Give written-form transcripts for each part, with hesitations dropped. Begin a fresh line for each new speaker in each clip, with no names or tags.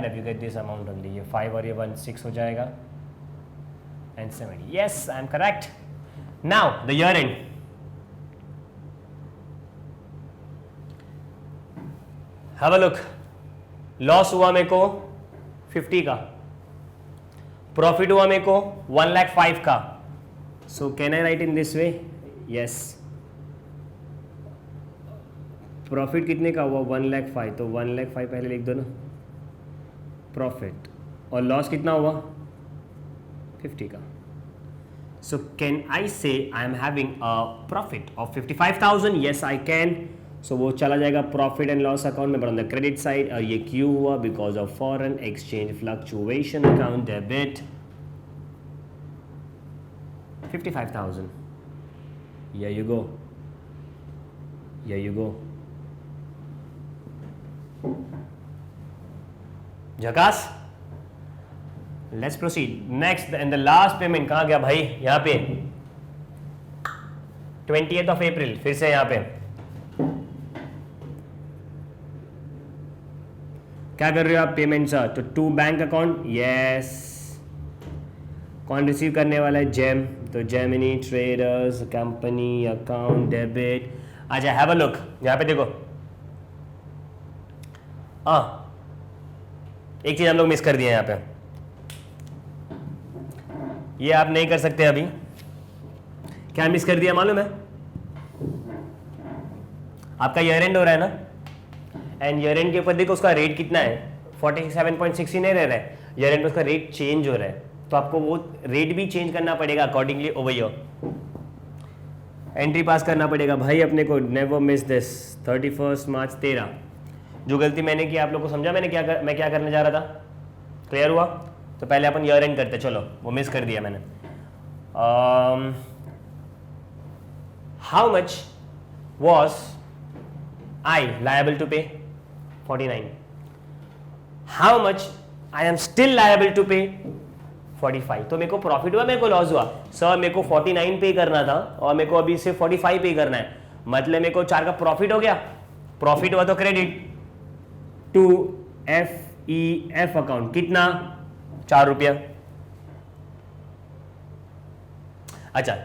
add up, you get this amount only. ये 5 और ये 1 6 हो जाएगा and 70. Yes, I am correct. Now the year end. Have a look. Loss हुआ मेरे को 50 का, प्रॉफिट हुआ मेरे को 1,05,000 का. So can I write in this way? Yes. Profit कितने का हुआ 1,05,000, तो 1,05,000 पहले लिख दो ना प्रॉफिट, और लॉस कितना हुआ 50 का. सो can I say I am having a profit of 55,000. Yes I can. So वो चला जाएगा प्रॉफिट एंड लॉस अकाउंट में, but on the credit side. और ये क्यों हुआ? Because of foreign exchange fluctuation account debit 55,000. Here you go. Here you go. झकास. Let's proceed next. And the last payment कहाँ गया भाई? यहाँ पे 20th of April. फिर से यहाँ पे क्या कर रहे हो आप? Payment sir. तो टू बैंक अकाउंट. यस. कौन रिसीव करने वाला है? जेम. तो Gemini traders company account debit. अच्छा हैव अ लुक. यहाँ पे देखो. एक चीज हम लोग मिस कर दिए यहाँ पे. ये आप नहीं कर सकते अभी. क्या मिस कर दिया मालूम है? आपका ईयर एंड हो रहा है ना, एंड ईयर एंड के ऊपर देखो उसका रेट कितना है. 47.60 नहीं रह रहा है. ईयर एंड में उसका रेट चेंज हो रहा है, तो आपको वो रेट भी चेंज करना पड़ेगा accordingly over year. Entry pass करना पड़ेगा भाई अपने को. Never miss this. 31 मार्च 13. जो गलती मैंने की आप लोग को समझा मैं क्या करने जा रहा था? क्लियर हुआ? तो पहले अपन ईयर एंड करते. चलो वो मिस कर दिया मैंने. How much was I liable to pay? 49. How much I am still liable to pay? 45. तो मेरे को प्रॉफिट हुआ, मेरे को लॉस हुआ? सर मेरे को 49 पे करना था और मेरे को अभी से 45 पे करना है. मतलब मेरे को 4 का प्रॉफिट हो गया. प्रॉफिट हुआ तो क्रेडिट टू FEF अकाउंट. कितना? 4 रुपया. अच्छा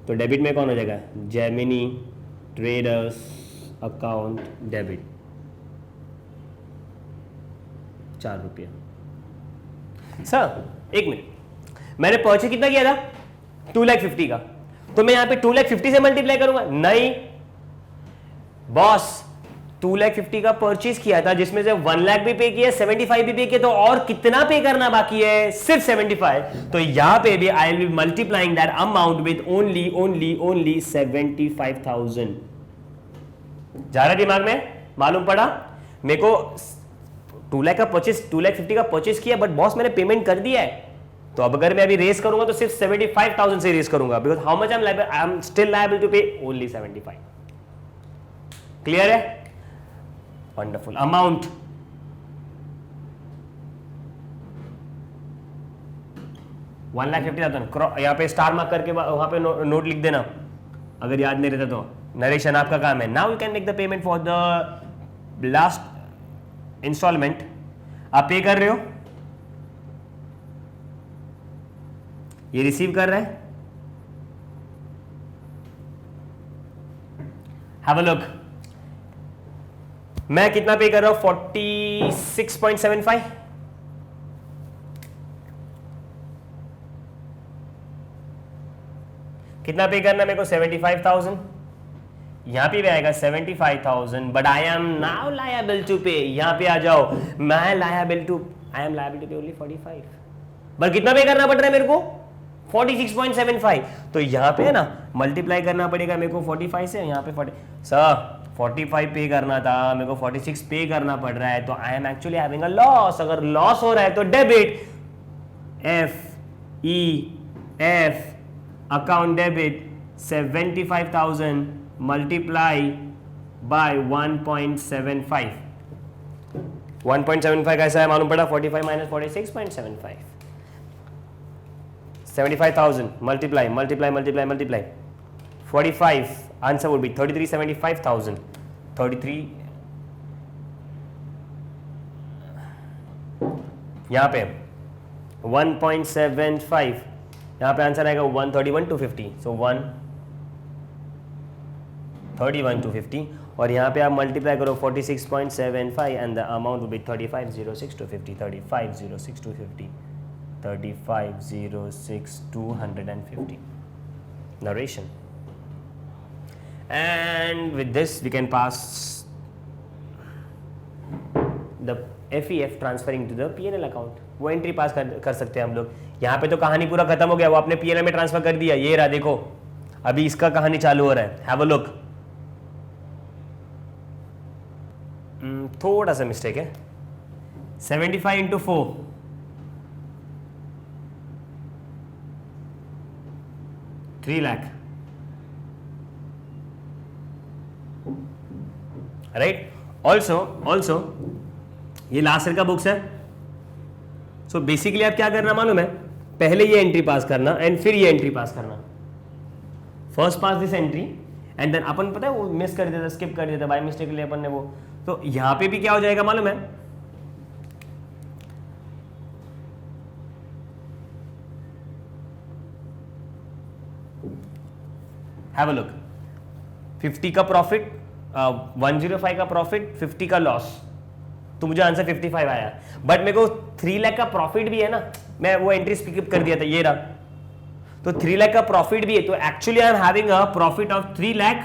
तो डेबिट में कौन हो जाएगा? जेमिनी ट्रेडर्स अकाउंट डेबिट 4 रुपया. सर एक मिनट, मैंने परचेज कितना किया था? 2,50,000 का. तो मैं यहां पे 2,50,000 से मल्टीप्लाई करूंगा? नहीं बॉस, 2,50,000 का परचेज किया था जिसमें से 1,00,000 भी पे किया, 75 भी पे किया, तो और कितना पे करना बाकी है? सिर्फ 75. तो यहां पे भी I will be multiplying that amount with only 75,000. जा रहा दिमाग में? मालूम पड़ा मेरे को? 2,00,000 का परचेज, 2,50,000 का परचेज किया, बट बॉस मैंने पेमेंट कर दिया है. तो अब अगर मैं अभी रेस करूंगा तो सिर्फ 75,000 से रेस करूंगा. Because how much I am still liable to pay? Only 75. Clear है? वंडरफुल. अमाउंट 1,50,000. यहाँ पे स्टार मार्क करके वहां पे नोट लिख देना अगर याद नहीं रहता तो. नरेशन आपका काम है. Now you can make the payment for the last instalment. आप पे कर रहे हो, ये रिसीव कर रहा है. Have a look. मैं कितना पे कर रहा हूं? 46.75. कितना पे करना मेरे को? 75,000. यहां पे भी आएगा 75,000, but I am now liable to pay. यहां पे आ जाओ. मैं I am liable to pay only 45. But कितना पे करना पड़ रहा है मेरे को? 46.75. तो यहां पे है ना मल्टीप्लाई करना पड़ेगा मेरे को 45 से. यहां पे 40. सर 45 पे करना था, मेरे को 46 पे करना पड़ रहा है. तो I am actually having a loss. अगर लॉस हो रहा है तो debit FEF account debit 75,000 multiply by 1.75. 1.75 कैसा है मालूम पड़ा? 45 minus 46.75. 75,000 multiply 45. Answer would be 33,75,000. 33 यहाँ पे 1.75, यहाँ पे आंसर आएगा 131 to 50, सो 131 to 50, और यहाँ पे आप मल्टीप्लाई करो 46.75 and the amount will be 3506 to 50, 3506 to 50, 3506 250. Narration. And with this we can pass the FEF transferring to the P&L account. वो एंट्री पास कर सकते हैं हम लोग. यहाँ पे तो कहानी पूरा खत्म हो गया, वो आपने P&L में ट्रांसफर कर दिया. ये रहा देखो, अभी इसका कहानी चालू हो रहा है. Have a look. थोड़ा सा मिस्टेक है. 75 into 4, $3 lakh. राइट. ऑल्सो ये लास्ट ईयर का बुक्स है. सो बेसिकली आप क्या करना मालूम है, पहले ये एंट्री पास करना एंड फिर ये एंट्री पास करना. First pass this entry and then अपन पता है वो मिस कर देता, स्किप कर देता बाय मिस्टेक के लिए अपन ने वो. तो यहां पे भी क्या हो जाएगा मालूम है, हैव अ लुक. 50 का प्रॉफिट, 105 का प्रॉफिट, 50 का लॉस, तो मुझे आंसर 55 आया. बट मेरे को 3 लाख का प्रॉफिट भी है ना, मैं वो एंट्री स्किप कर दिया था, ये रहा. तो 3 लाख का प्रॉफिट भी है, तो actually I am having a profit of 3 lakh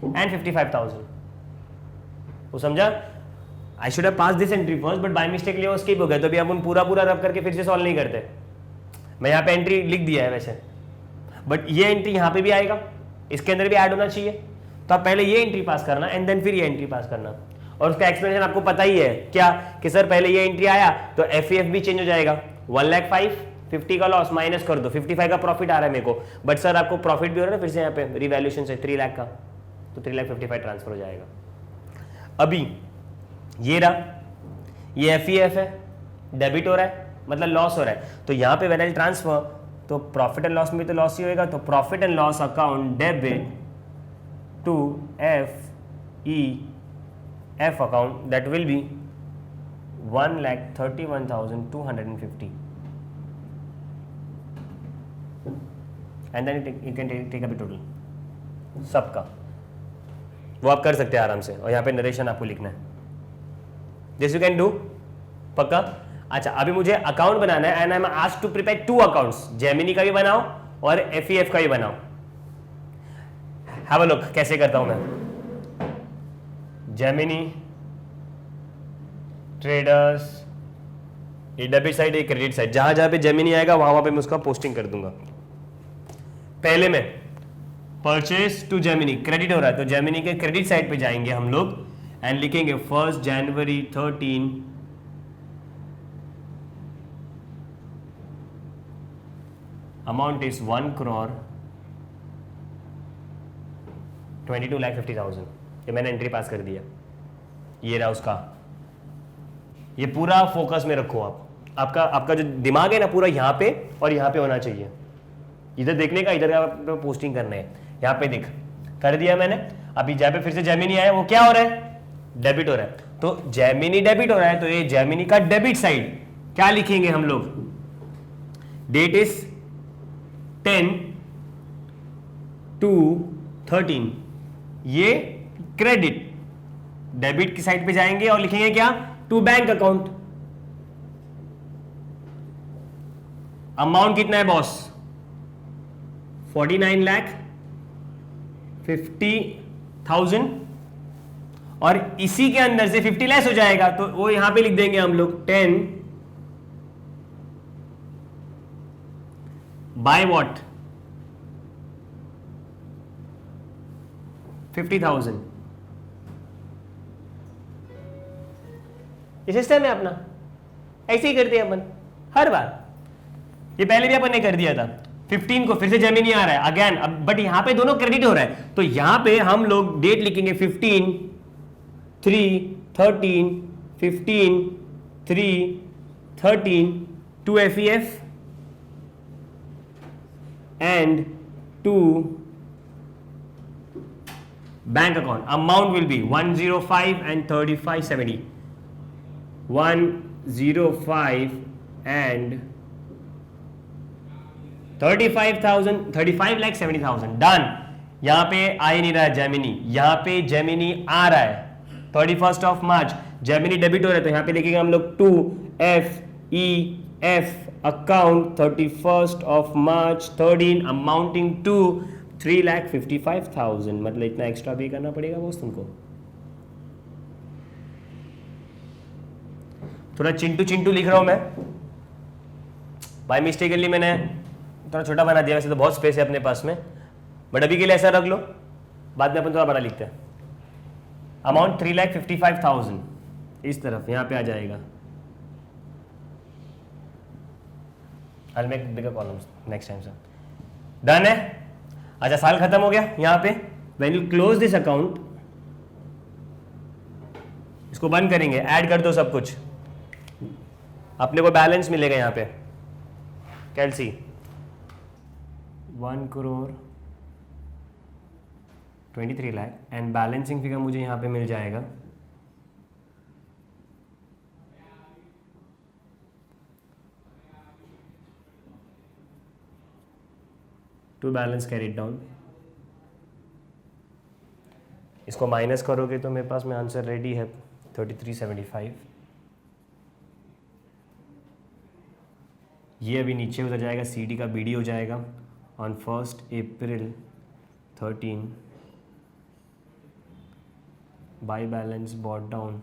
and 55,000. वो समझा. I should have pass this entry first, but by mistake लिए वो स्किप हो गया. तो अभी हम पूरा रब करके फिर से सॉल्व नहीं करते. मैं यहाँ पे एंट्री लिख दिया है वैसे, बट ये एंट्री यहाँ पे भी आएगा, इसके अंदर भी ऐड होना चाहिए. तो आप पहले ये एंट्री पास करना एंड देन फिर ये एंट्री पास करना. और उसका एक्सप्लेनेशन आपको पता ही है क्या, कि सर पहले ये एंट्री आया तो FEF भी चेंज हो जाएगा. 1,05,000, 50 का लॉस माइनस कर दो, 55 का प्रॉफिट आ रहा है मेरे को, बट सर आपको प्रॉफिट भी हो रहा है फिर से यहाँ पे रिवैल्यूएशन से 3 लाख का, तो 3,55,000 ट्रांसफर हो जाएगा. अभी ये रहा, ये FEF है, डेबिट हो रहा है मतलब लॉस हो रहा है. तो यहाँ पे व्हेन आई ट्रांसफर, तो प्रॉफिट एंड लॉस में तो लॉस ही होएगा. तो profit and loss account debit to FEF account, that will be 1,31,250, and then you can take up a total सबका. वो आप कर सकते हैं आराम से, और यहाँ पे नरेशन आपको लिखना है. दिस यू कैन डू पक्का. अच्छा, अभी मुझे अकाउंट बनाना है and I am asked to prepare 2 accounts. Gemini का भी बनाओ और FEF का भी बनाओ. हैव अ लुक कैसे करता हूं मैं. जेमिनी ट्रेडर्स, ये डेबिट साइड, ये क्रेडिट साइड. जहां पे जेमिनी आएगा वहां पे मैं उसका पोस्टिंग कर दूंगा. पहले में परचेस टू जेमिनी, क्रेडिट हो रहा है तो जेमिनी के क्रेडिट साइड पे जाएंगे हम लोग एंड लिखेंगे 1 जनवरी 13 अमाउंट इज 1,22,50,000. ये मैंने एंट्री पास कर दिया. ये रहा उसका. ये पूरा फोकस में रखो आप. आपका जो दिमाग है ना पूरा यहाँ पे और यहाँ पे होना चाहिए. इधर देखने का, इधर का पोस्टिंग करना है. यहाँ पे देख कर दिया मैंने. अभी जहाँ पे फिर से जेमिनी आया वो क्या हो रहा है, डेबिट हो रहा है. तो जेमिनी डेबिट हो रहा है तो ये जेमिनी का डेबिट साइड क्या लिखेंगे हम लोग, डेट इज 10/2/13. ये क्रेडिट, डेबिट की साइड पे जाएंगे और लिखेंगे क्या, टू बैंक अकाउंट. अमाउंट कितना है बॉस, 49,50,000, और इसी के अंदर से 50 लेस हो जाएगा तो वो यहां पे लिख देंगे हम लोग 10 बाय व्हाट 50,000. ये सिस्टम है अपना, ऐसे ही करते हैं अपन हर बार. ये पहले भी अपन ने कर दिया था. 15 को फिर से जेमिनी आ रहा है अगेन, अब बट यहां पे दोनों क्रेडिट हो रहा है तो यहां पे हम लोग डेट लिखेंगे 15/3/13, 15/3/13 to FEF and to bank account. Amount will be 105 and 3570. 105 and 35,70,000 done. यहां पे आ ही नहीं रहा है जेमिनी, यहां पे जेमिनी आ रहा है 31 ऑफ मार्च, जेमिनी डेबिट हो रहा है तो यहां पे लिखेंगे हम लोग 2FEF account 31 of March 13 amounting to 3,55,000। मतलब इतना एक्स्ट्रा पे करना पड़ेगा बॉस तुमको। थोड़ा चिंटू चिंटू लिख रहा हूं मैं, बाय मिस्टेकली मैंने थोड़ा छोटा बना दिया, वैसे तो बहुत स्पेस है अपने पास में, बट अभी के लिए ऐसा रख लो, बाद में अपन थोड़ा बड़ा लिखते हैं। अमाउंट 3,55,000 इस तरफ यहाँ पे आ जाएगा। I'll make bigger columns next time sir। Done है। अच्छा साल खत्म हो गया यहाँ पे, when you close this account, इसको बंद करेंगे, ऐड कर दो सब कुछ, अपने को बैलेंस मिलेगा यहाँ पे कैलसी 1,23 लाख एंड बैलेंसिंग फिगर मुझे यहाँ पे मिल जाएगा टू बैलेंस कैरिड डाउन। इसको माइनस करोगे तो मेरे पास में आंसर रेडी है 3375। ये अभी नीचे उतर जाएगा, CD का BD हो जाएगा on 1 April 13 by balance brought down.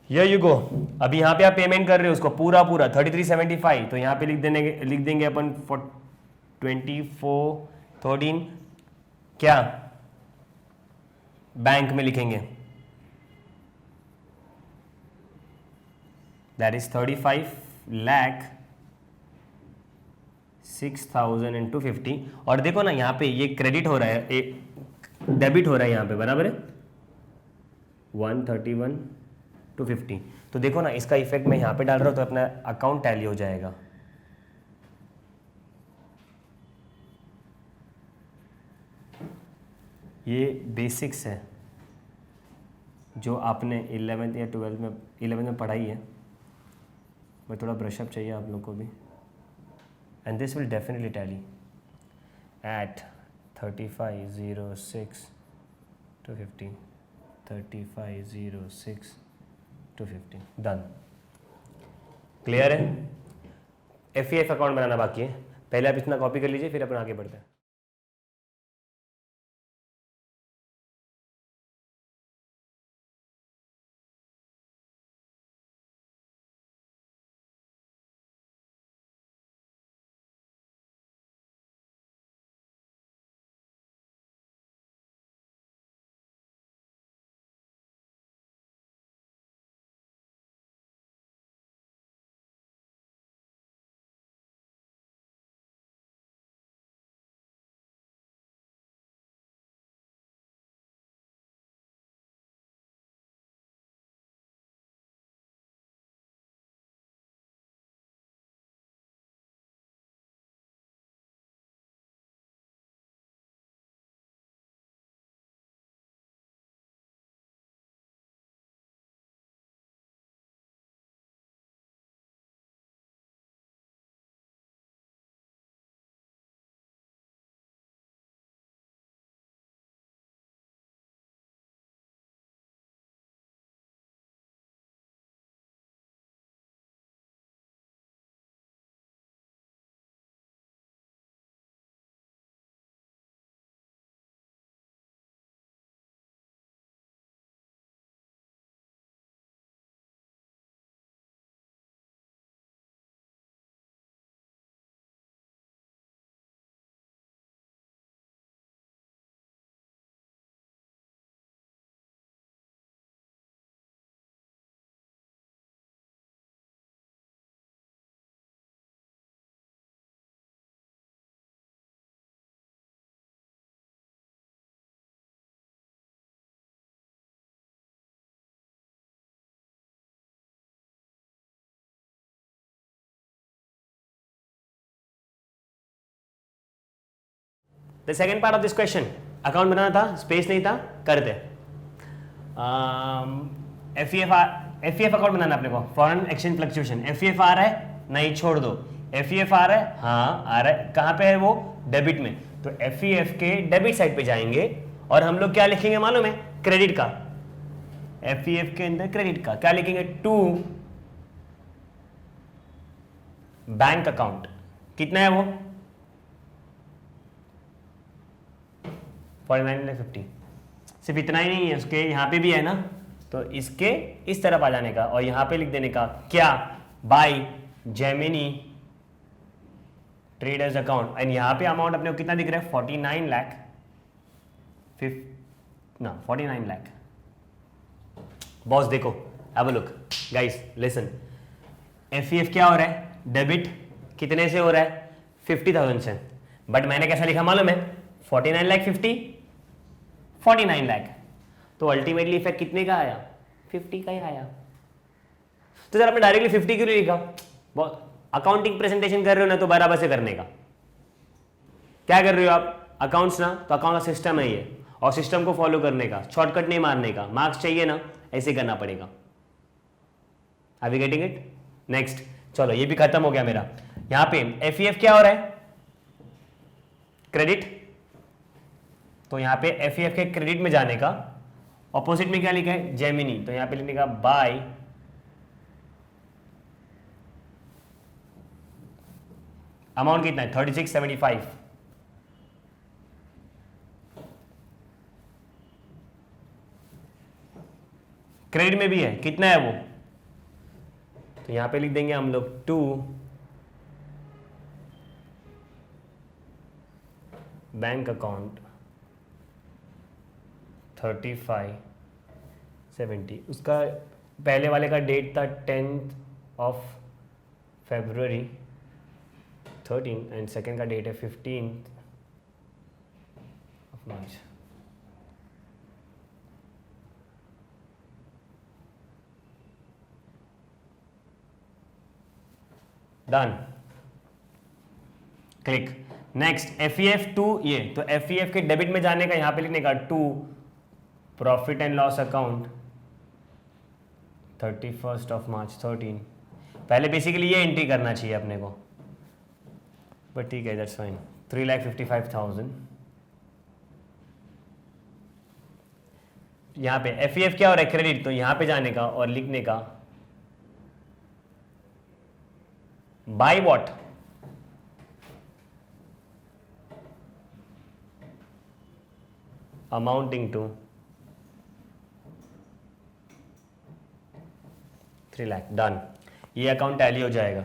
Here you go. अभी यहाँ पे आप पेमेंट कर रहे हो उसको पूरा 3375, तो यहाँ पे लिख देंगे अपन 24/13 क्या बैंक में लिखेंगे, दैट इज 35,06,000 into 50। और देखो ना यहाँ पे ये क्रेडिट हो रहा है, डेबिट हो रहा है यहाँ पे, बराबर है 131/50। तो देखो ना इसका इफेक्ट मैं यहाँ पे डाल रहा हूँ तो अपना अकाउंट टैली हो जाएगा। ये बेसिक्स है जो आपने 11th या 11th में पढ़ाई है, मैं थोड़ा ब्रशअप चाहिए आप लोग को भी, and this will definitely tally at 35,06,250 35,06,250 done. Clear है? FEF अकाउंट बनाना बाकी है, पहले आप इतना कॉपी कर लीजिए फिर अपन आगे बढ़ते हैं। The second part of this question, account बनाना था, स्पेस नहीं था, करते एफ अकाउंट बनाना अपने को, फॉरेन एक्सचेंज फ्लक्चुएशन। एफ आ रहा है, नहीं छोड़ दो। एफ आ रहा है, हाँ आ रहा है। कहाँ पे है वो? डेबिट में। तो एफ के डेबिट साइड पे जाएंगे और हम लोग क्या लिखेंगे मालूम है? क्रेडिट का। एफ के अंदर क्रेडिट का क्या लिखेंगे? To bank account. कितना है वो? 49,50। सिर्फ इतना ही नहीं है, उसके यहाँ पे भी है ना, तो इसके इस तरफ आ जाने का और यहाँ पे लिख देने का क्या? By Gemini traders account. And यहाँ पे अमाउंट अपने को कितना दिख रहा है? 49 लाख 49 लाख। बॉस देखो, have a look guys, listen. F क्या हो रहा है? डेबिट कितने से हो रहा है? 50,000 से। बट मैंने कैसा लिखा मालूम है? 49 लाख 50 49 लाख। तो अल्टीमेटली इफेक्ट कितने का आया? 50 का ही आया। तो सर आपने डायरेक्टली 50 क्यों नहीं लिखा? बहुत अकाउंटिंग प्रेजेंटेशन कर रहे हो ना, तो बराबर से करने का। क्या कर रहे हो आप? अकाउंट्स ना, तो अकाउंट का सिस्टम है ये, और सिस्टम को फॉलो करने का, शॉर्टकट नहीं मारने का। मार्क्स चाहिए ना, ऐसे करना पड़ेगा। Are we getting it? Next, चलो ये भी खत्म हो गया मेरा। यहां पे एफ क्या हो रहा है? क्रेडिट। तो यहां पे एफ के क्रेडिट में जाने का, ऑपोजिट में क्या लिखा है? जेमिनी। तो यहां पे लिखने का बाय अमाउंट कितना है? 3675। क्रेडिट में भी है, कितना है वो? तो यहां पे लिख देंगे हम लोग टू बैंक अकाउंट 3570। उसका पहले वाले का डेट था 10th of February 13 and second का डेट है 15th of March। Done, click. Next FEF2 ये, तो FEF के डेबिट में जाने का, यहां पे लिखने का to profit and loss account 31st of March 13। पहले बेसिकली ये एंट्री करना चाहिए अपने को, बट ठीक है, दैट्स फाइन। 3,55,000। यहां पे FEF क्या हो रहा है? क्रेडिट। तो यहां पे जाने का और लिखने का by what? Amounting to 3 lakh. Done, ये अकाउंट टैली हो जाएगा।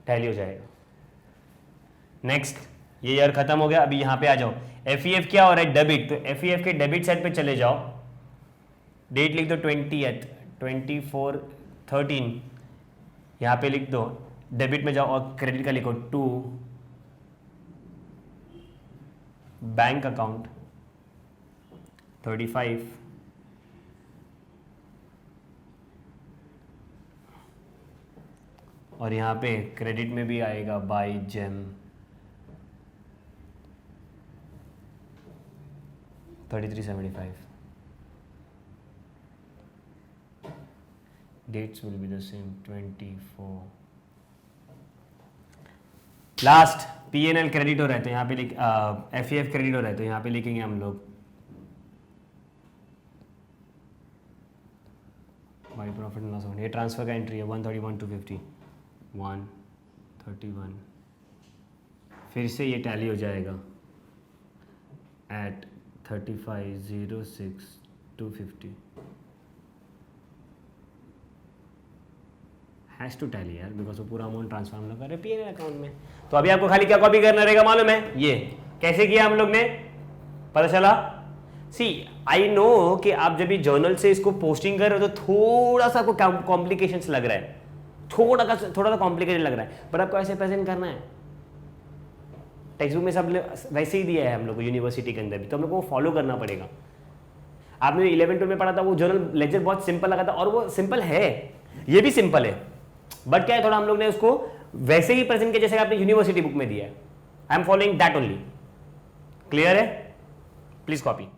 टैली हो जाएगा। नेक्स्ट, ये ईयर खत्म हो गया। अभी यहां पे आ जाओ। FEF क्या हो रहा है? डेबिट। तो FEF के डेबिट साइड पे चले जाओ, डेट लिख दो 20th 24/13। यहां पे लिख दो, डेबिट में जाओ और क्रेडिट का लिखो टू बैंक अकाउंट 35 और यहां पे क्रेडिट में भी आएगा by gem 3375। dates will be the same 24। Last P&L credit हो रहा है, तो यहाँ पे लिख FEF क्रेडिट हो रहा है, तो यहाँ पे लिखेंगे हम लोग by profit and loss account. ये ट्रांसफर का एंट्री है 131,250 131। फिर से ये टैली हो जाएगा एट 35,06,250। हैज टू टैली यार, बिकॉज वो पूरा अमाउंट ट्रांसफर हम लोग कर रहे हैं P&L अकाउंट में। तो अभी आपको खाली क्या कॉपी करना रहेगा मालूम है? ये कैसे किया हम लोग ने, पता चला? सी आई नो कि आप जब भी जर्नल से इसको पोस्टिंग कर रहे हो तो थोड़ा सा आपको कॉम्प्लिकेशंस लग रहा है, थोड़ा सा कॉम्प्लिकेटेड लग रहा है, बट आपको ऐसे प्रेजेंट करना है। टेक्स्ट बुक में सब वैसे ही दिया है हम लोग को, यूनिवर्सिटी के अंदर भी, तो हम लोग को फॉलो करना पड़ेगा। आपने 11-12 में पढ़ा था, वो जर्नल लेक्चर बहुत सिंपल लगा था, और वो सिंपल है, ये भी सिंपल है, बट क्या है, थोड़ा हम लोग ने उसको वैसे ही प्रेजेंट किया जैसे आपने यूनिवर्सिटी बुक में दिया है। I am following that only. Clear है? Please copy.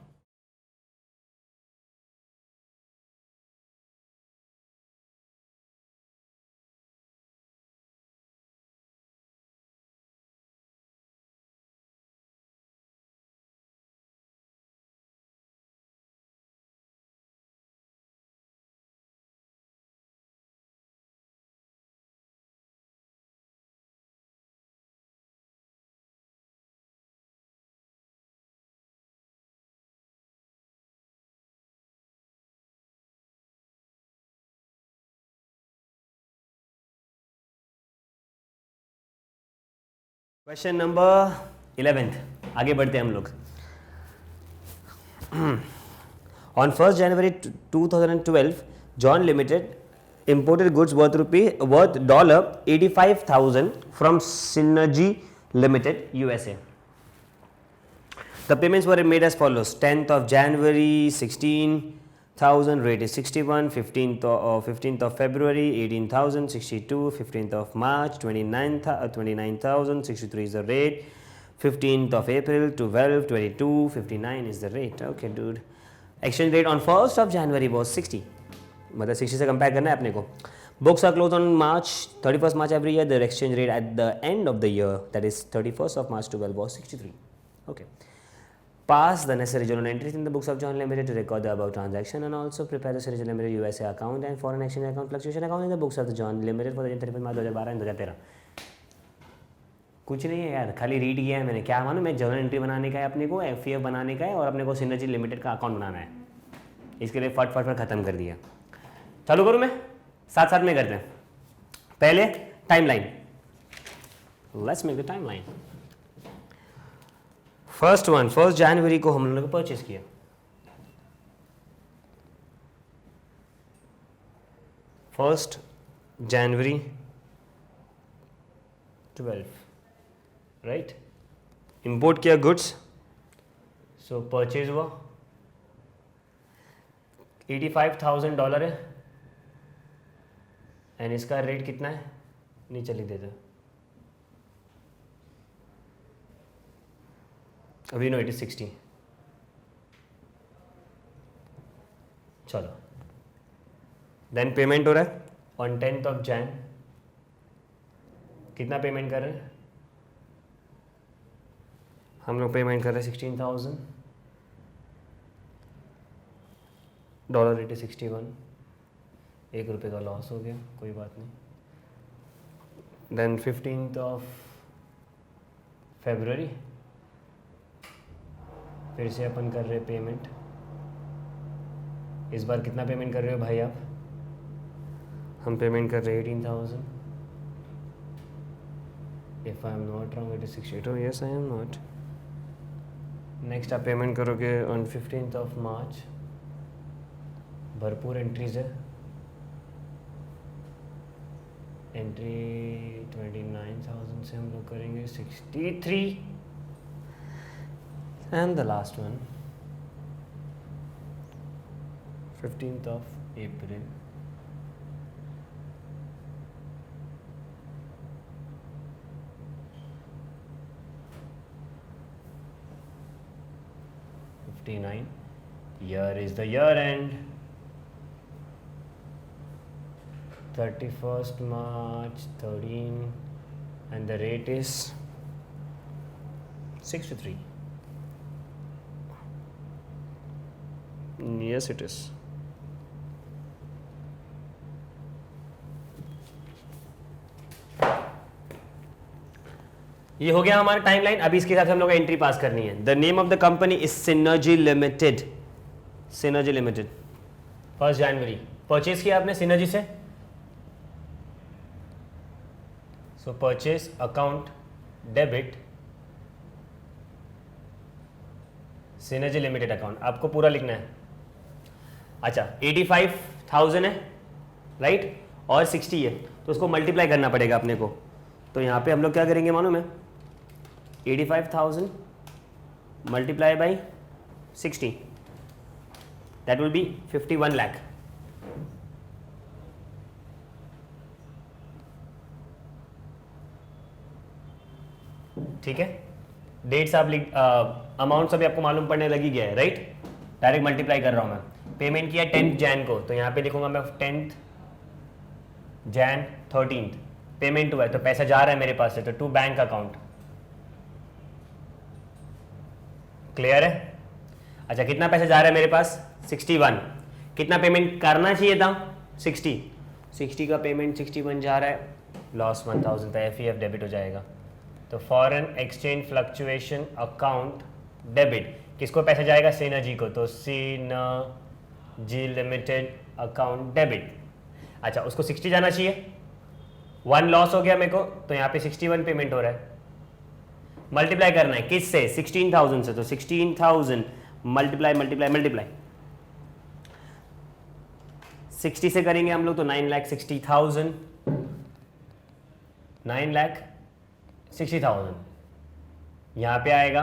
क्वेश्चन नंबर 11, आगे बढ़ते हैं हम लोग. On 1st January 2012, John Limited imported goods worth $85,000 from Synergy Limited, USA. The payments were made as follows: 10th of January 16,000, rate is 61; 15th of February 18,000, 62; 15th of March 29,000, 63 is the rate; 15th of April 12, 22, 59 is the rate. Okay dude. Exchange rate on 1st of January was 60. मतलब 60 से compare करना है अपने को. Books are closed on March 31st March every year. The exchange rate at the end of the year, that is 31st of March 12, was 63. Okay. Pass the necessary journal entries in the books of John Limited to record the above transaction, and also prepare the Synergy Limited USA account and foreign exchange account fluctuation account in the books of the John Limited for the 31st March 2012 and 2013. कुछ नहीं है यार, खाली read किया है मैंने. क्या मालूम, मैं जर्नल एंट्री बनाने का है अपने को, एफईएफ बनाने का है, और अपने को सिनर्जी लिमिटेड का अकाउंट बनाना है. इसके लिए फट खत्म कर दिया. चालू करूँ मैं? साथ साथ में करते हैं. पहले timeline. Let's make the timeline. First one, 1st जनवरी को हम लोगों ने परचेज किया. फर्स्ट जनवरी 12, राइट. इंपोर्ट किया गुड्स, सो परचेज हुआ. $85,000 है, एंड इसका रेट कितना है? नीचे लिख देते. अभी नो, इट इज 60. चलो, देन पेमेंट हो रहा है ऑन 10th of Jan. कितना पेमेंट कर रहे हैं हम लोग? पेमेंट कर रहे हैं $16,000. डॉलर रेट है 61. ₹1 का लॉस हो गया, कोई बात नहीं. देन 15th of February फिर से अपन कर रहे पेमेंट. इस बार कितना पेमेंट कर रहे हो भाई आप? हम पेमेंट कर रहे हैं 18,000. If I am not wrong it is 62. Yes I am not. Next आप पेमेंट करोगे ऑन 15th of March. भरपूर एंट्रीज है. एंट्री 29,000 से हम लोग करेंगे 63. And the last one, 15th of April. $59. Here is the year end. 31st March 13, and the rate is 63. Yes, it is. ये हो गया हमारा टाइमलाइन. अभी इसके हिसाब से हम लोग एंट्री पास करनी है. The name of the company is synergy limited. Synergy limited. 1st January purchase किया आपने सिनर्जी से. सो purchase account debit synergy Limited account. आपको पूरा लिखना है. अच्छा, 85,000 है, राइट, और 60 है, तो उसको मल्टीप्लाई करना पड़ेगा अपने को. तो यहाँ पे हम लोग क्या करेंगे मालूम है? 85,000 multiply by 60, that will be 51 lakh. ठीक है, डेट्स आप अमाउंट सभी आपको मालूम पड़ने लगी गया है, राइट। डायरेक्ट मल्टीप्लाई कर रहा हूं मैं। पेमेंट किया 10 जैन को, तो यहां पे लिखूंगा मैं 10 जैन 13 पेमेंट हुआ है, तो पैसा जा रहा है मेरे पास से, तो टू बैंक अकाउंट। क्लियर है? अच्छा, कितना पैसा जा रहा है मेरे पास? 61। कितना पेमेंट करना चाहिए था? 60 का पेमेंट 61 जा रहा है, लॉस 1000 था, FEF डेबिट हो जाएगा। तो foreign exchange fluctuation account debit, किसको पैसा जाएगा? सिनर्जी को, तो सिनर्जी लिमिटेड अकाउंट डेबिट। अच्छा, उसको 60 जाना चाहिए, 1 लॉस हो गया मेरे को, तो यहाँ पे 61 पेमेंट हो रहा है। मल्टीप्लाई करना है किससे? 16,000 से, तो 16,000 मल्टीप्लाई मल्टीप्लाई मल्टीप्लाई 60 से करेंगे हम लोग, तो 9,60,000 9,60,000 यहाँ पे आएगा,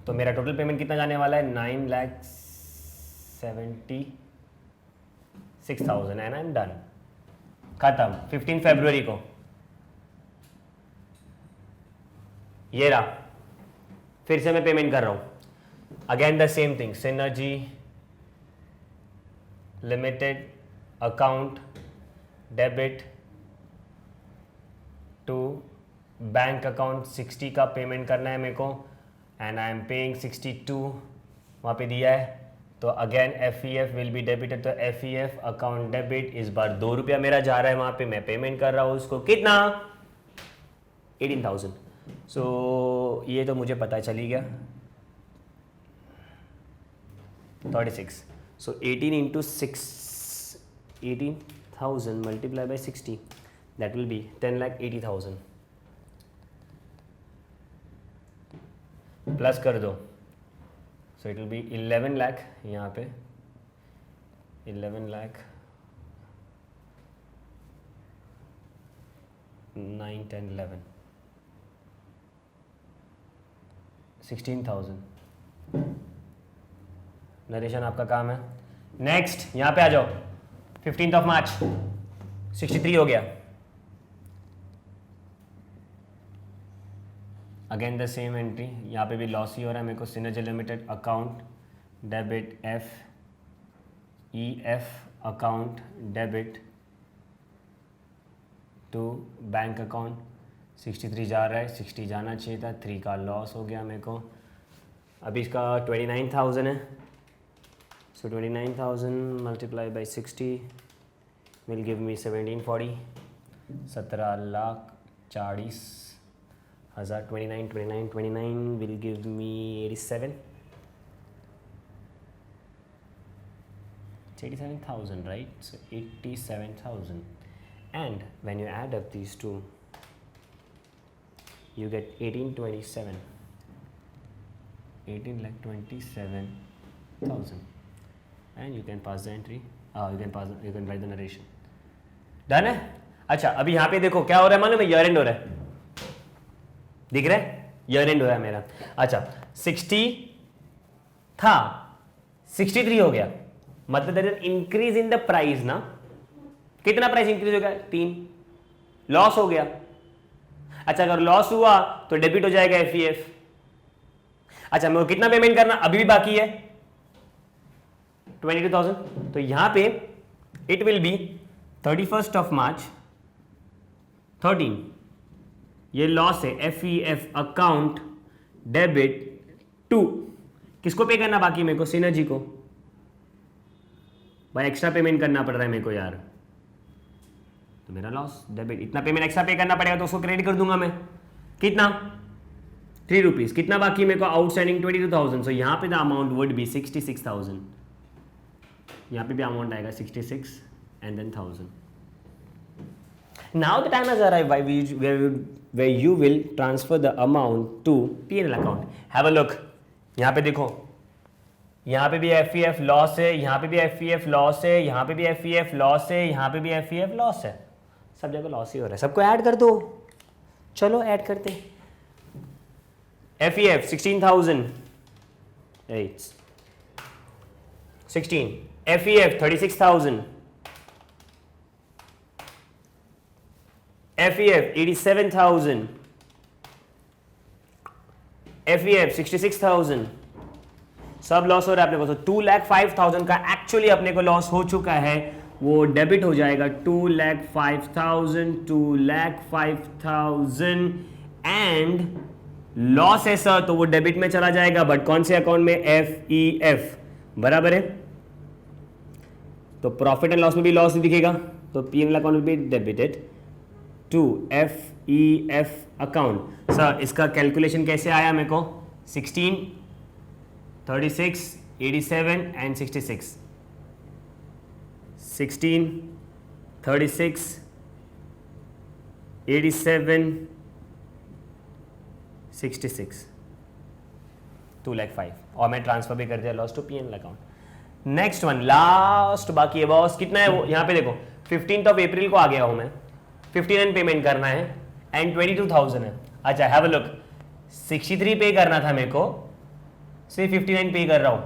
तो मेरा टोटल पेमेंट कितना जाने वाला है? 9,76,000 एंड आई एम डन। खत्म। 15 फरवरी को ये रहा, फिर से मैं पेमेंट कर रहा हूं, again the same thing, Synergy Limited account debit to bank account, 60 का पेमेंट करना है मेरे को एंड आई एम पेइंग 62 वहाँ पे दिया है, तो again FEF will be debited, तो FEF अकाउंट डेबिट, इस बार 2 रुपया मेरा जा रहा है वहाँ पे, मैं पेमेंट कर रहा हूँ उसको, कितना? 18,000। सो ये तो मुझे पता चली गया, 36। सो 18 into 6, 18,000 multiplied by 60, that will be 10,80,000। Plus कर दो, so it will be 11 lakh, यहाँ पे 11 लाख 9, 10, 11 16,000। नरेशन आपका काम है। नेक्स्ट यहाँ पे आ जाओ, 15 मार्च 63 हो गया, अगेन द सेम एंट्री, यहाँ पे भी लॉस ही हो रहा है मेरे को, Synergy Limited account debit FEF account debit to bank account, 63 जा रहा है, 60 जाना चाहिए था, 3 का लॉस हो गया मेरे को। अभी इसका 29,000 है, सो 29,000 multiply by 60 will give me 1740, 17,40,000, 29 will give me 87. It's 87,000, right? So 87,000, and when you add up these two, you get 1827, 18,27,000, and you can pass the entry. You can write the narration. Done है? अच्छा, अभी यहाँ पे देखो क्या हो रहा है, मालूम है? ईयर एंड हो रहा है, दिख रहा है? ईयर एंड हो रहा है मेरा। अच्छा, 60 था, 63 हो गया, मतलब there is increase in the price ना। कितना प्राइस इंक्रीज हो गया? 3। लॉस हो गया। अच्छा, अगर लॉस हुआ तो डेबिट हो जाएगा FEF। अच्छा, मेरे को कितना पेमेंट करना अभी भी बाकी है? 22,000। तो यहां पे इट विल बी 31 मार्च 13, ये लॉस है, FEF अकाउंट डेबिट टू, किसको पे करना बाकी मेरे को? सिनर्जी को। भाई एक्स्ट्रा पेमेंट करना पड़ रहा है मेरे को यार, तो मेरा लॉस डेबिट, इतना पेमेंट एक्स्ट्रा पे करना पड़ेगा, तो उसको क्रेडिट कर दूंगा मैं। कितना? 3 रुपीज। कितना बाकी मेरे को? आउटस्टैंडिंग 22,000। सो यहाँ पे द अमाउंट वुड बी 66,000, यहाँ पे भी अमाउंट आएगा 66 and then 1000। Now the time has arrived where you will transfer the amount to P&L account. Have a look. यहाँ पे देखो, यहाँ पे भी FEF लॉस है, यहाँ पे भी FEF लॉस है, यहाँ पे भी FEF लॉस है, यहाँ पे भी FEF लॉस है, सब जगह लॉस ही हो रहा है। सबको ऐड कर दो, चलो ऐड करते। FEF 16,000, 16, FEF 36,000, FEF 87,000, FEF 66,000 सब लॉस हो रहा है अपने को, तो 2,05,000 का एक्चुअली अपने को लॉस हो चुका है, वो डेबिट हो जाएगा 2,05,000 एंड लॉस है सर, तो वो डेबिट में चला जाएगा, बट कौन से अकाउंट में? FEF, बराबर है। तो प्रॉफिट एंड लॉस में भी लॉस दिखेगा, तो P&L अकाउंट में भी debited to FEF account. Sir इसका कैलकुलेशन कैसे आया मेरे को? 16, 36, 87 एंड 66। 16, 36, 87, 66, 2,05,000 और मैं ट्रांसफर भी कर दिया loss to P&L account. Next one, last बाकी है बॉस, कितना है वो? यहाँ पे देखो 15 अप्रैल को आ गया हूं मैं, 59 पेमेंट करना है एंड 22,000 है। अच्छा हैव अ लुक, 63 पे करना था मेरे को, सिर्फ 59 पे कर रहा हूं,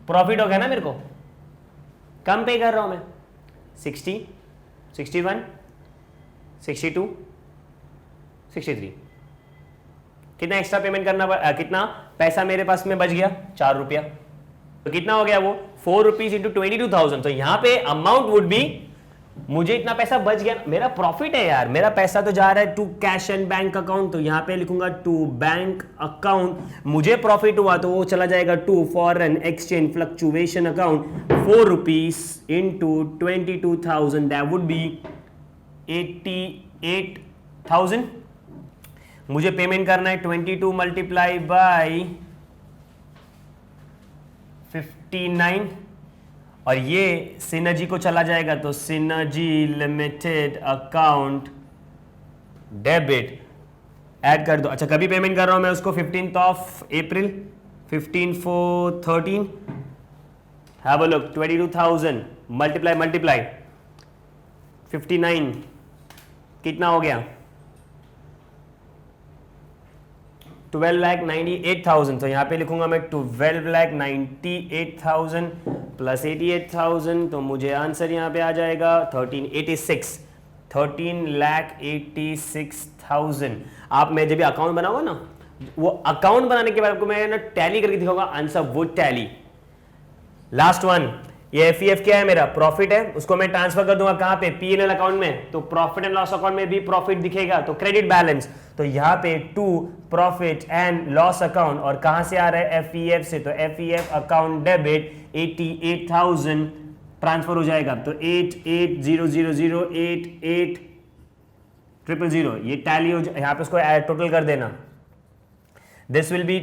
प्रॉफिट हो गया ना मेरे को, कम पे कर रहा हूं मैं, 60, 61, 62, 63, कितना एक्स्ट्रा पेमेंट करना कितना पैसा मेरे पास में बच गया? 4 रुपया। तो कितना हो गया वो? 4 रुपीज इंटू 22,000। तो यहां पे अमाउंट वुड बी, मुझे इतना पैसा बच गया, मेरा प्रॉफिट है यार, मेरा पैसा तो जा रहा है to cash and bank account, तो यहां पे लिखूंगा टू बैंक अकाउंट, मुझे प्रॉफिट हुआ तो वो चला जाएगा to foreign exchange fluctuation account, 4 rupees into 22,000, that would be 88,000। मुझे पेमेंट करना है 22 मल्टीप्लाई बाई 59 और ये सिनर्जी को चला जाएगा, तो synergy Limited account debit add कर दो। अच्छा कभी पेमेंट कर रहा हूं मैं उसको? 15th of April, 15/4/13, have a look, 22,000 multiply 59 कितना हो गया? 12,98,000। तो यहां पे लिखूंगा मैं 12,98,000 प्लस 88,000, तो मुझे आंसर यहां पे आ जाएगा 1386, 13,86,000। आप मैं जब भी अकाउंट बनाऊंगा ना, वो अकाउंट बनाने के बाद आपको मैं ना टैली करके दिखाऊंगा, आंसर वो टैली। लास्ट वन, ये FEF क्या है? मेरा प्रॉफिट है, उसको मैं ट्रांसफर कर दूंगा कहां पे? P&L अकाउंट में, तो प्रॉफिट एंड लॉस अकाउंट में भी प्रॉफिट दिखेगा, तो क्रेडिट बैलेंस, तो यहां पे to profit and loss account, और कहां से आ रहा है? FEF से, तो FEF अकाउंट डेबिट 88,000 ट्रांसफर हो जाएगा, तो 88,000,88,000 ये टैली हो यहां पे उसको टोटल कर देना। This will be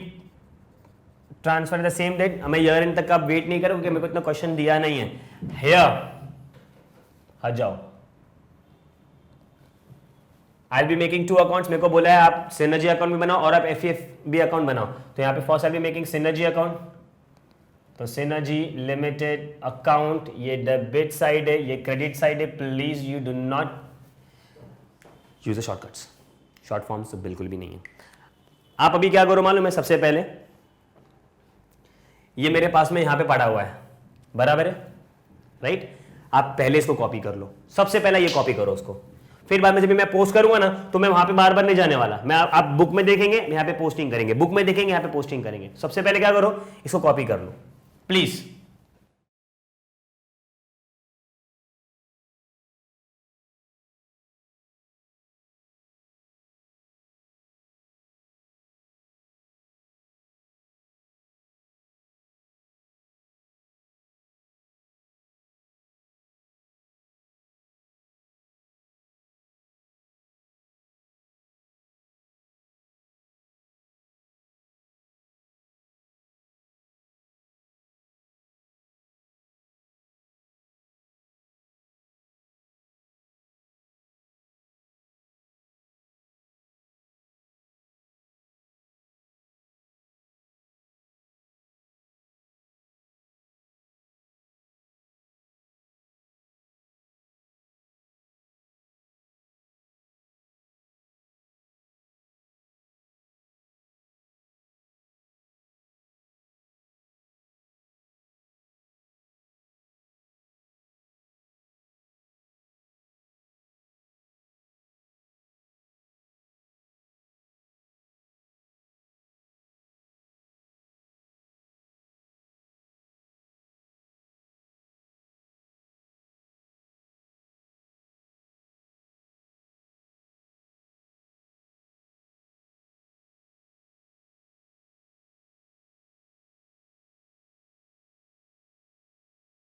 transfer the same date. मैं ईयर एंड तक का वेट नहीं करूं क्योंकि मेरे को इतना क्वेश्चन दिया नहीं है। हियर हट जाओ, आई बी मेकिंग 2 अकाउंट्स। मेरे को बोला है आप सिनर्जी अकाउंट भी बनाओ और आप FEF भी अकाउंट बनाओ, तो यहाँ पे first I be making synergy account, तो सिनर्जी लिमिटेड अकाउंट, ये डेबिट साइड है, ये क्रेडिट साइड है। Please you do not use the shortcuts, short forms तो बिल्कुल भी नहीं है। आप अभी क्या करो मालूम है? सबसे पहले ये मेरे पास में यहां पे पड़ा हुआ है, बराबर है, राइट? आप पहले इसको कॉपी कर लो, सबसे पहले ये कॉपी करो उसको, फिर बाद में जब मैं पोस्ट करूंगा ना, तो मैं वहां पे बार बार नहीं जाने वाला, मैं आप बुक में देखेंगे, यहाँ पे पोस्टिंग करेंगे, बुक में देखेंगे, यहाँ पे पोस्टिंग करेंगे। सबसे पहले क्या करो? इसको कॉपी कर लो प्लीज।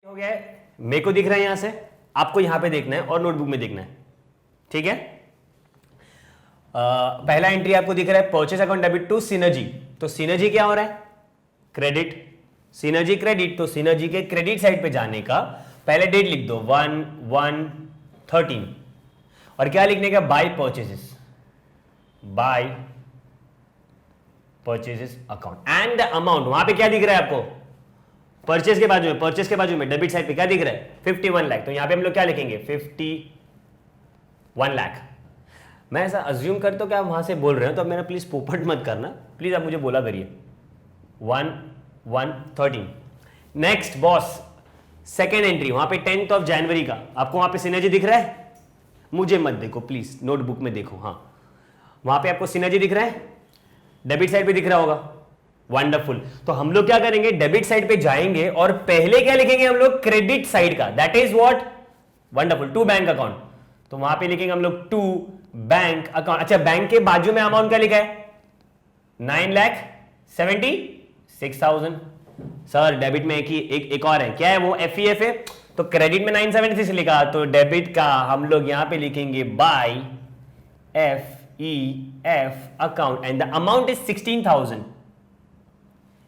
हो गया है, मेरे को दिख रहा है यहां से, आपको यहां पे देखना है और नोटबुक में देखना है, ठीक है। पहला एंट्री आपको दिख रहा है purchase account debit to synergy, तो सिनर्जी क्या हो रहा है, क्रेडिट, सिनर्जी क्रेडिट, तो सिनर्जी के क्रेडिट साइड पे जाने का पहले डेट लिख दो 1/1/13 और क्या लिखने का, by purchases, by purchases account and the amount, वहां पे क्या दिख रहा है आपको, परचेज के बाजू में, परचेज के बाजू में डेबिट साइड पे क्या दिख रहा है, 51 लाख, तो यहां पे हम लोग क्या लिखेंगे 51 लाख। मैं ऐसा अज्यूम करता हूं कि आप वहां से बोल रहे हो, तो अब मेरा प्लीज पोपट मत करना, प्लीज आप मुझे बोला करिए 1/1/13। नेक्स्ट बॉस, सेकेंड एंट्री, वहां पे 10th जनवरी का, आपको वहां पे सिनर्जी दिख रहा है, मुझे मत देखो प्लीज, नोटबुक में देखो, हाँ वहां पे आपको सिनर्जी दिख रहा है, डेबिट साइड पे दिख रहा होगा, वंडरफुल। तो हम लोग क्या करेंगे, डेबिट साइड पे जाएंगे और पहले क्या लिखेंगे हम लोग, क्रेडिट साइड का, that is what, wonderful, to bank account, तो वहां पे लिखेंगे हम लोग टू बैंक अकाउंट। अच्छा, बैंक के बाजू में अमाउंट क्या लिखा है, 9,76,000। सर डेबिट में एक और है, क्या है वो, FEF है, तो क्रेडिट में 976 लिखा, तो डेबिट का हम लोग यहां पे लिखेंगे by FEF account and the amount is 16,000।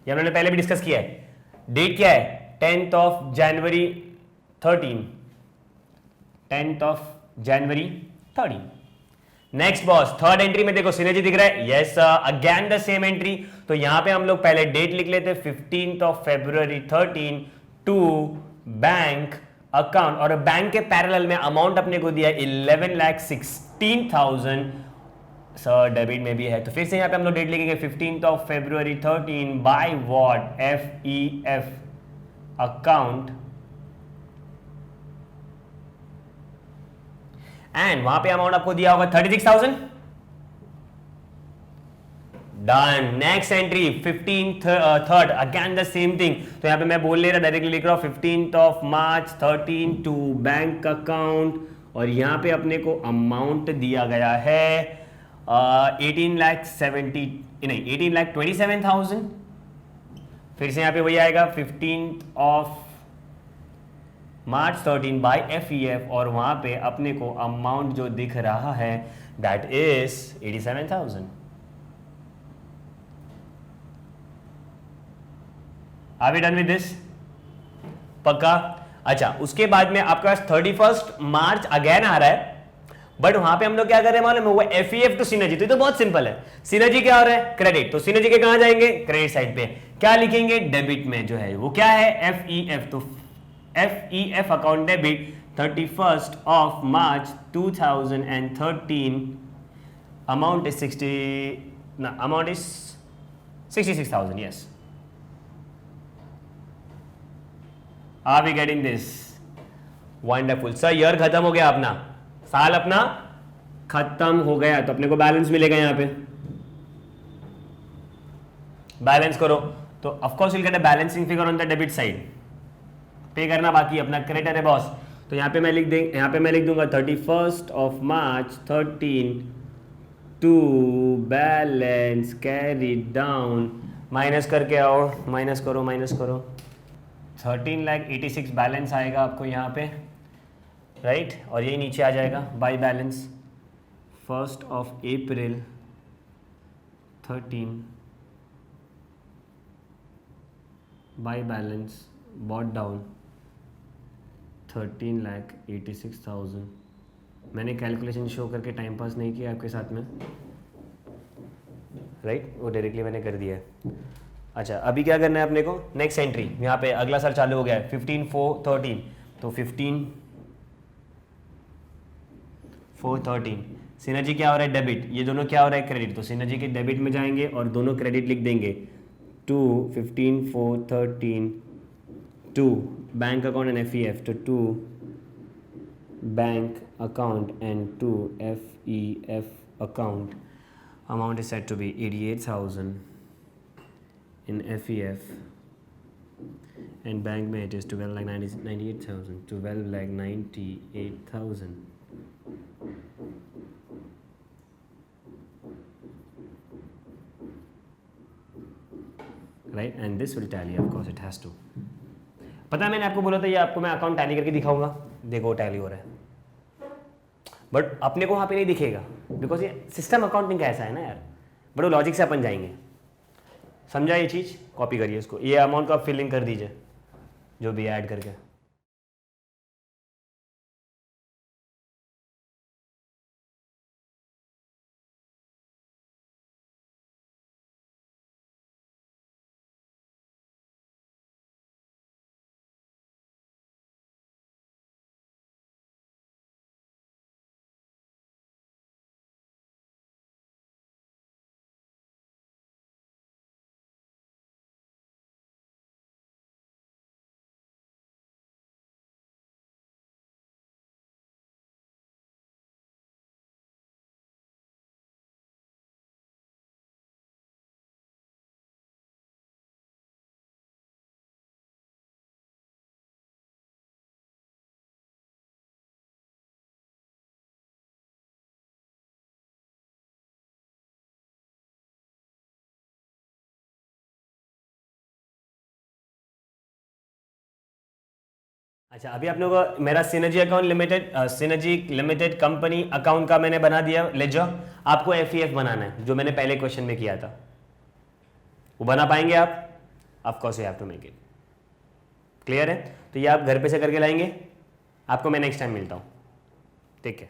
ये हमने पहले भी डिस्कस किया है, डेट क्या है 10th जनवरी 13। नेक्स्ट बॉस, थर्ड एंट्री में देखो सिनर्जी दिख रहा है, yes again the same entry, तो यहां पे हम लोग पहले डेट लिख लेते हैं 15th February 13 to bank account, और बैंक के पैरेलल में अमाउंट अपने को दिया 11,16,000, सर डेबिट में भी है, तो फिर से यहां पे हम लोग डेट लिखेंगे 15th February 13 by what, FEF account, and वहां पे अमाउंट आपको दिया होगा 36,000। Done. Next entry 15th again the same thing, तो यहां पे मैं बोल ले रहा, डायरेक्टली लिख रहा हूं 15th March 13 to bank account, और यहां पे अपने को अमाउंट दिया गया है 18,27,000। फिर से यहां पे वही आएगा 15th March 13 बाय FEF, और वहां पे अपने को अमाउंट जो दिख रहा है that is 87,000। Are we done with this, पक्का। अच्छा, उसके बाद में आपके पास 31 मार्च अगेन आ रहा है, बट वहां पे हम लोग क्या कर रहे हैं मालूम है, वो FEF टू सिनर्जी, तो ये तो बहुत सिंपल है, सिनर्जी क्या हो रहा है, क्रेडिट, तो सिनर्जी के कहां जाएंगे, क्रेडिट साइड पे, क्या लिखेंगे, डेबिट में जो है वो क्या है, FEF, तो FEF account debit 31st March 2013, amount is 66,000, yes. Are we getting this? Wonderful. Sir year खत्म हो गया अपना, साल अपना खत्म हो गया, तो अपने को बैलेंस मिलेगा यहां पे, बैलेंस करो, तो of course you will get a balancing figure on the debit side, पे करना बाकी अपना क्रेडिटर है बॉस, तो यहां पे मैं लिख दूंगा 31st March 13 to balance carry down, minus करके आओ, माइनस करो 13,86,000 बैलेंस आएगा आपको यहाँ पे, राइट, और यही नीचे आ जाएगा by balance 1st April 13 by balance brought down 13,86,000। मैंने कैलकुलेशन शो करके टाइम पास नहीं किया आपके साथ में, राइट, वो डायरेक्टली मैंने कर दिया है। अच्छा, अभी क्या करना है अपने को, नेक्स्ट एंट्री, यहाँ पे अगला साल चालू हो गया है 15/4/13, तो 15/4/13 सिनर्जी क्या हो रहा है, डेबिट, ये दोनों क्या हो रहा है, क्रेडिट, तो सिनर्जी के डेबिट में जाएंगे और दोनों क्रेडिट लिख देंगे to 15/4/13 to bank account and FEF, तो to bank account and to FEF account, amount is set to be 88,000 in FEF and bank में it is 12,98,000, 12,98,000, right, and this will tally, of course it has to, पता है मैंने आपको बोला था ये आपको मैं अकाउंट टैली करके दिखाऊंगा, देखो टैली हो रहा है, बट अपने को वहां पे नहीं दिखेगा बिकॉज ये सिस्टम अकाउंटिंग का ऐसा है ना यार, बड़े लॉजिक से अपन जाएंगे। समझा ये चीज, कॉपी करिए इसको, ये अमाउंट को आप फिलिंग कर दीजिए जो भी ऐड करके। अच्छा अभी आप लोगों को मेरा synergy account limited, synergy limited company account का मैंने बना दिया लेजर। आपको एफईएफ बनाना है जो मैंने पहले क्वेश्चन में किया था, वो बना पाएंगे आप? Of course you have to make it. Clear है? तो ये आप घर पे से करके लाएंगे, आपको मैं नेक्स्ट टाइम मिलता हूँ। ठीक है।